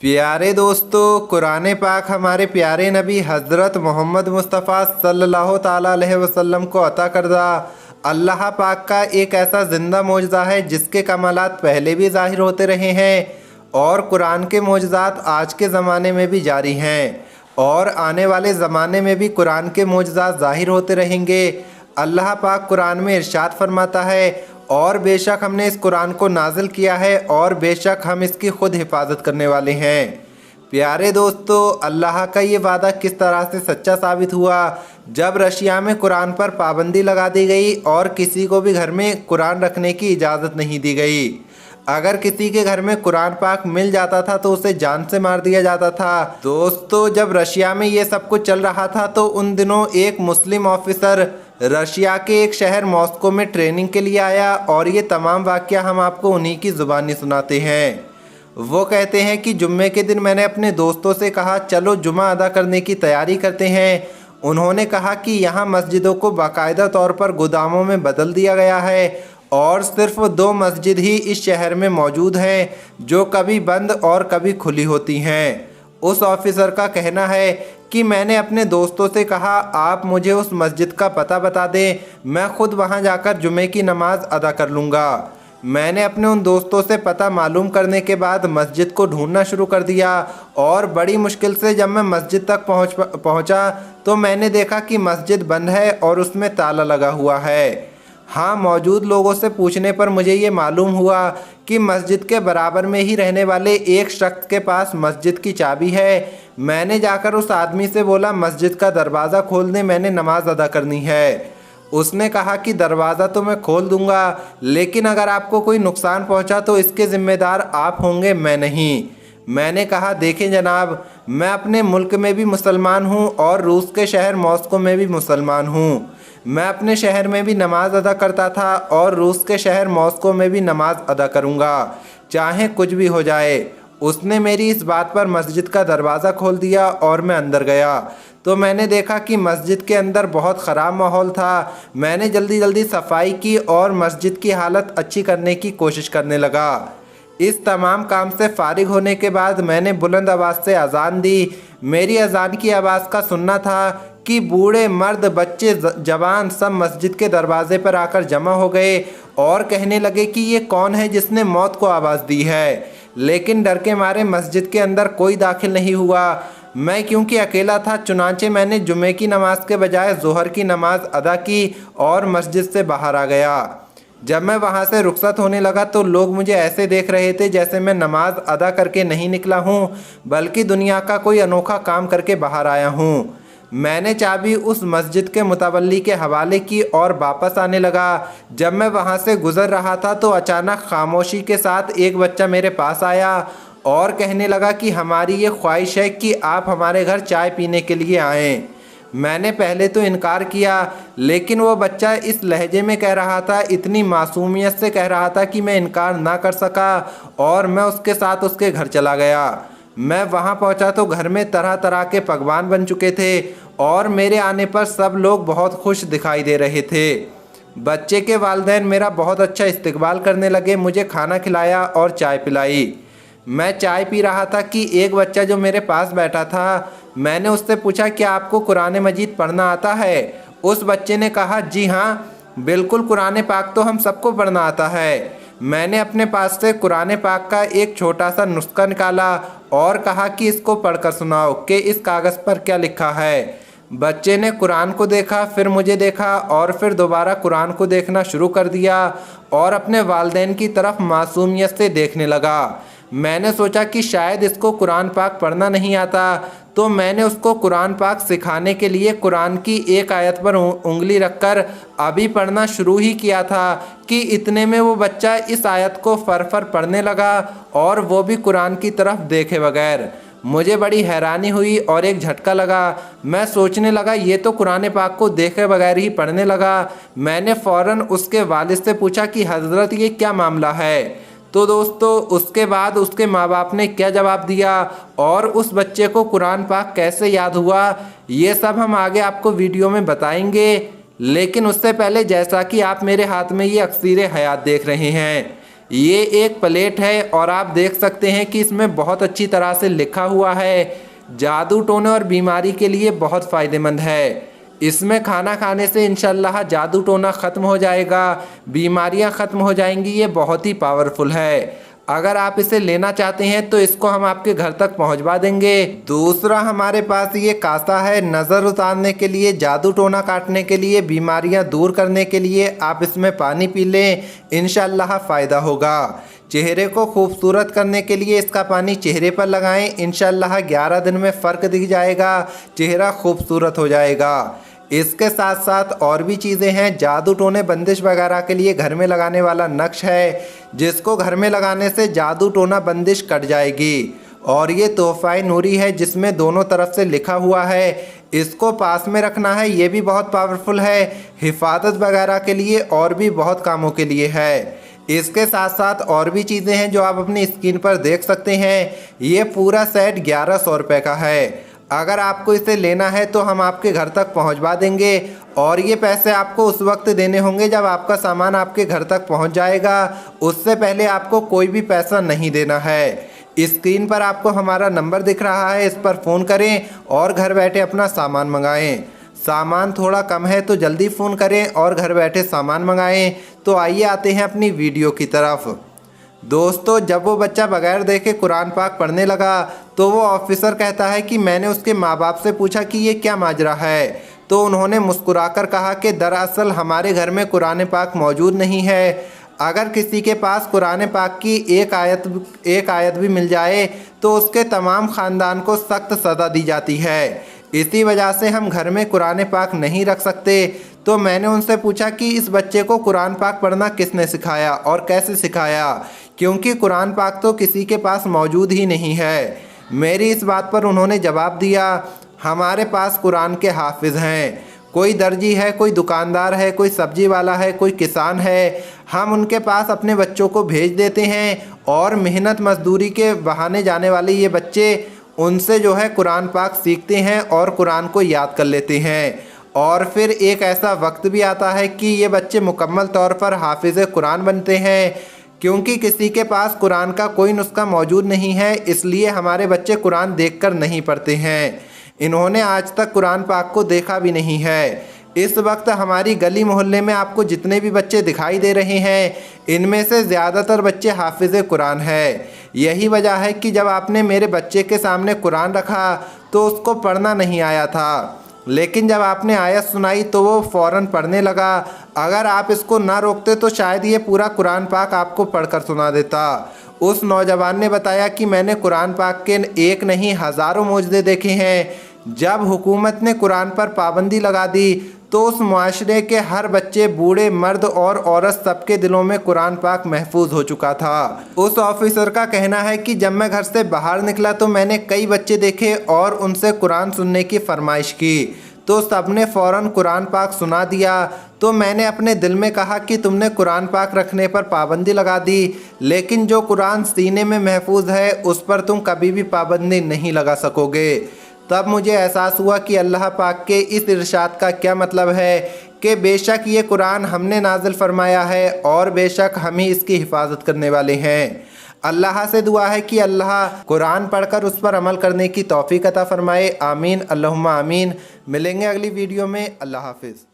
प्यारे दोस्तों, कुरान पाक हमारे प्यारे नबी हज़रत मोहम्मद मुस्तफ़ा सल्लल्लाहु ताला अलैहि वसल्लम को अता करदा अल्लाह पाक का एक ऐसा ज़िंदा मोजज़ा है जिसके कमालात पहले भी ज़ाहिर होते रहे हैं और कुरान के मोजज़ात आज के ज़माने में भी जारी हैं और आने वाले ज़माने में भी कुरान के मोजज़ात ज़ाहिर होते रहेंगे। अल्लाह पाक कुरान में इरशाद फरमाता है, और बेशक हमने इस कुरान को नाजिल किया है और बेशक हम इसकी ख़ुद हिफाजत करने वाले हैं। प्यारे दोस्तों, अल्लाह का ये वादा किस तरह से सच्चा साबित हुआ जब रशिया में कुरान पर पाबंदी लगा दी गई और किसी को भी घर में कुरान रखने की इजाज़त नहीं दी गई। अगर किसी के घर में कुरान पाक मिल जाता था तो उसे जान से मार दिया जाता था। दोस्तों, जब रशिया में ये सब कुछ चल रहा था तो उन दिनों एक मुस्लिम ऑफिसर रशिया के एक शहर मॉस्को में ट्रेनिंग के लिए आया और ये तमाम वाक़या हम आपको उन्हीं की ज़ुबानी सुनाते हैं। वो कहते हैं कि जुम्मे के दिन मैंने अपने दोस्तों से कहा, चलो जुमा अदा करने की तैयारी करते हैं। उन्होंने कहा कि यहाँ मस्जिदों को बाकायदा तौर पर गोदामों में बदल दिया गया है और सिर्फ 2 मस्जिद ही इस शहर में मौजूद हैं जो कभी बंद और कभी खुली होती हैं। उस ऑफिसर का कहना है कि मैंने अपने दोस्तों से कहा, आप मुझे उस मस्जिद का पता बता दें, मैं ख़ुद वहां जाकर जुमे की नमाज़ अदा कर लूँगा। मैंने अपने उन दोस्तों से पता मालूम करने के बाद मस्जिद को ढूंढना शुरू कर दिया और बड़ी मुश्किल से जब मैं मस्जिद तक पहुंचा तो मैंने देखा कि मस्जिद बंद है और उसमें ताला लगा हुआ है। हाँ, मौजूद लोगों से पूछने पर मुझे ये मालूम हुआ कि मस्जिद के बराबर में ही रहने वाले एक शख्स के पास मस्जिद की चाबी है। मैंने जाकर उस आदमी से बोला, मस्जिद का दरवाज़ा खोल दें, मैंने नमाज़ अदा करनी है। उसने कहा कि दरवाज़ा तो मैं खोल दूंगा, लेकिन अगर आपको कोई नुकसान पहुंचा तो इसके ज़िम्मेदार आप होंगे, मैं नहीं। मैंने कहा, देखें जनाब, मैं अपने मुल्क में भी मुसलमान हूँ और रूस के शहर मॉस्को में भी मुसलमान हूँ। मैं अपने शहर में भी नमाज़ अदा करता था और रूस के शहर मॉस्को में भी नमाज़ अदा करूँगा, चाहे कुछ भी हो जाए। उसने मेरी इस बात पर मस्जिद का दरवाज़ा खोल दिया और मैं अंदर गया तो मैंने देखा कि मस्जिद के अंदर बहुत ख़राब माहौल था। मैंने जल्दी जल्दी सफाई की और मस्जिद की हालत अच्छी करने की कोशिश करने लगा। इस तमाम काम से फारिग होने के बाद मैंने बुलंद आवाज़ से अजान दी। मेरी अजान की आवाज़ का सुनना था कि बूढ़े, मर्द, बच्चे, जवान सब मस्जिद के दरवाजे पर आकर जमा हो गए और कहने लगे कि ये कौन है जिसने मौत को आवाज़ दी है। लेकिन डर के मारे मस्जिद के अंदर कोई दाखिल नहीं हुआ। मैं क्योंकि अकेला था, चुनांचे मैंने जुमे की नमाज के बजाय ज़ोहर की नमाज़ अदा की और मस्जिद से बाहर आ गया। जब मैं वहाँ से रुखसत होने लगा तो लोग मुझे ऐसे देख रहे थे जैसे मैं नमाज अदा करके नहीं निकला हूँ, बल्कि दुनिया का कोई अनोखा काम करके बाहर आया हूँ। मैंने चाबी उस मस्जिद के मुतवल्ली के हवाले की और वापस आने लगा। जब मैं वहाँ से गुज़र रहा था तो अचानक खामोशी के साथ एक बच्चा मेरे पास आया और कहने लगा कि हमारी ये ख्वाहिश है कि आप हमारे घर चाय पीने के लिए आएँ। मैंने पहले तो इनकार किया, लेकिन वो बच्चा इस लहजे में कह रहा था, इतनी मासूमियत से कह रहा था कि मैं इनकार ना कर सका और मैं उसके साथ उसके घर चला गया। मैं वहाँ पहुँचा तो घर में तरह तरह के पकवान बन चुके थे और मेरे आने पर सब लोग बहुत खुश दिखाई दे रहे थे। बच्चे के वालिदैन मेरा बहुत अच्छा इस्तकबाल करने लगे, मुझे खाना खिलाया और चाय पिलाई। मैं चाय पी रहा था कि एक बच्चा जो मेरे पास बैठा था, मैंने उससे पूछा, क्या आपको कुरान मजीद पढ़ना आता है? उस बच्चे ने कहा, जी हाँ बिल्कुल, कुरान पाक तो हम सबको पढ़ना आता है। मैंने अपने पास से कुरान पाक का एक छोटा सा नुस्खा निकाला और कहा कि इसको पढ़कर सुनाओ कि इस कागज़ पर क्या लिखा है। बच्चे ने कुरान को देखा, फिर मुझे देखा और फिर दोबारा कुरान को देखना शुरू कर दिया और अपने वालिदैन की तरफ मासूमियत से देखने लगा। मैंने सोचा कि शायद इसको कुरान पाक पढ़ना नहीं आता, तो मैंने उसको कुरान पाक सिखाने के लिए कुरान की एक आयत पर उंगली रखकर अभी पढ़ना शुरू ही किया था कि इतने में वो बच्चा इस आयत को फर पढ़ने लगा और वो भी कुरान की तरफ देखे बगैर। मुझे बड़ी हैरानी हुई और एक झटका लगा। मैं सोचने लगा, ये तो कुरान पाक को देखे बगैर ही पढ़ने लगा। मैंने फ़ौरन उसके वालिद से पूछा कि हज़रत ये क्या मामला है? तो दोस्तों, उसके बाद उसके माँ बाप ने क्या जवाब दिया और उस बच्चे को कुरान पाक कैसे याद हुआ, ये सब हम आगे आपको वीडियो में बताएंगे। लेकिन उससे पहले, जैसा कि आप मेरे हाथ में ये अक्सीर हयात देख रहे हैं, ये एक प्लेट है और आप देख सकते हैं कि इसमें बहुत अच्छी तरह से लिखा हुआ है जादू टोने और बीमारी के लिए बहुत फ़ायदेमंद है। इसमें खाना खाने से इंशाल्लाह जादू टोना ख़त्म हो जाएगा, बीमारियां ख़त्म हो जाएंगी। ये बहुत ही पावरफुल है। अगर आप इसे लेना चाहते हैं तो इसको हम आपके घर तक पहुंचवा देंगे। दूसरा हमारे पास ये कासा है नज़र उतारने के लिए, जादू टोना काटने के लिए, बीमारियां दूर करने के लिए। आप इसमें पानी पी लें, इंशाल्लाह फ़ायदा होगा। चेहरे को खूबसूरत करने के लिए इसका पानी चेहरे पर लगाएं, इंशाल्लाह 11 दिन में फ़र्क दिख जाएगा, चेहरा खूबसूरत हो जाएगा। इसके साथ साथ और भी चीज़ें हैं। जादू टोने बंदिश वगैरह के लिए घर में लगाने वाला नक्श है, जिसको घर में लगाने से जादू टोना बंदिश कट जाएगी। और ये तोहफ़ा नूरी है जिसमें दोनों तरफ से लिखा हुआ है, इसको पास में रखना है। ये भी बहुत पावरफुल है, हिफाजत वगैरह के लिए और भी बहुत कामों के लिए है। इसके साथ साथ और भी चीज़ें हैं जो आप अपनी स्क्रीन पर देख सकते हैं। ये पूरा सेट 1100 रुपये का है। अगर आपको इसे लेना है तो हम आपके घर तक पहुंचवा देंगे और ये पैसे आपको उस वक्त देने होंगे जब आपका सामान आपके घर तक पहुंच जाएगा। उससे पहले आपको कोई भी पैसा नहीं देना है। स्क्रीन पर आपको हमारा नंबर दिख रहा है, इस पर फ़ोन करें और घर बैठे अपना सामान मंगाएं। सामान थोड़ा कम है तो जल्दी फ़ोन करें और घर बैठे सामान मंगाएं। तो आइए आते हैं अपनी वीडियो की तरफ। दोस्तों, जब वो बच्चा बगैर देखे कुरान पाक पढ़ने लगा तो वो ऑफिसर कहता है कि मैंने उसके माँ बाप से पूछा कि ये क्या माजरा है। तो उन्होंने मुस्कुराकर कहा कि दरअसल हमारे घर में कुरान पाक मौजूद नहीं है। अगर किसी के पास कुरान पाक की एक आयत भी मिल जाए तो उसके तमाम ख़ानदान को सख्त सज़ा दी जाती है। इसी वजह से हम घर में कुरान पाक नहीं रख सकते। तो मैंने उनसे पूछा कि इस बच्चे को कुरान पाक पढ़ना किसने सिखाया और कैसे सिखाया, क्योंकि कुरान पाक तो किसी के पास मौजूद ही नहीं है। मेरी इस बात पर उन्होंने जवाब दिया, हमारे पास कुरान के हाफिज़ हैं। कोई दर्जी है, कोई दुकानदार है, कोई सब्जी वाला है, कोई किसान है। हम उनके पास अपने बच्चों को भेज देते हैं और मेहनत मजदूरी के बहाने जाने वाले ये बच्चे उनसे जो है कुरान पाक सीखते हैं और कुरान को याद कर लेते हैं। और फिर एक ऐसा वक्त भी आता है कि ये बच्चे मुकम्मल तौर पर हाफिज़ कुरान बनते हैं। क्योंकि किसी के पास कुरान का कोई नुस्खा मौजूद नहीं है, इसलिए हमारे बच्चे कुरान देखकर नहीं पढ़ते हैं। इन्होंने आज तक कुरान पाक को देखा भी नहीं है। इस वक्त हमारी गली मोहल्ले में आपको जितने भी बच्चे दिखाई दे रहे हैं, इनमें से ज़्यादातर बच्चे हाफिज़ कुरान है। यही वजह है कि जब आपने मेरे बच्चे के सामने कुरान रखा तो उसको पढ़ना नहीं आया था, लेकिन जब आपने आयत सुनाई तो वो फ़ौरन पढ़ने लगा। अगर आप इसको ना रोकते तो शायद ये पूरा कुरान पाक आपको पढ़कर सुना देता। उस नौजवान ने बताया कि मैंने कुरान पाक के एक नहीं हज़ारों मौजज़े देखे हैं। जब हुकूमत ने कुरान पर पाबंदी लगा दी तो उस मुआशरे के हर बच्चे, बूढ़े, मर्द और औरत सबके दिलों में कुरान पाक महफूज हो चुका था। उस ऑफिसर का कहना है कि जब मैं घर से बाहर निकला तो मैंने कई बच्चे देखे और उनसे कुरान सुनने की फरमाइश की तो सबने फ़ौरन कुरान पाक सुना दिया। तो मैंने अपने दिल में कहा कि तुमने कुरान पाक रखने पर पाबंदी लगा दी, लेकिन जो कुरान सीने में महफूज है उस पर तुम कभी भी पाबंदी नहीं लगा सकोगे। तब मुझे एहसास हुआ कि अल्लाह पाक के इस इरशाद का क्या मतलब है कि बेशक ये कुरान हमने नाजिल फरमाया है और बेशक हम ही इसकी हिफाजत करने वाले हैं। अल्लाह से दुआ है कि अल्लाह कुरान पढ़कर उस पर अमल करने की तौफीक अता फरमाए। आमीन अल्लाहुम्मा आमीन। मिलेंगे अगली वीडियो में। अल्लाह हाफिज़।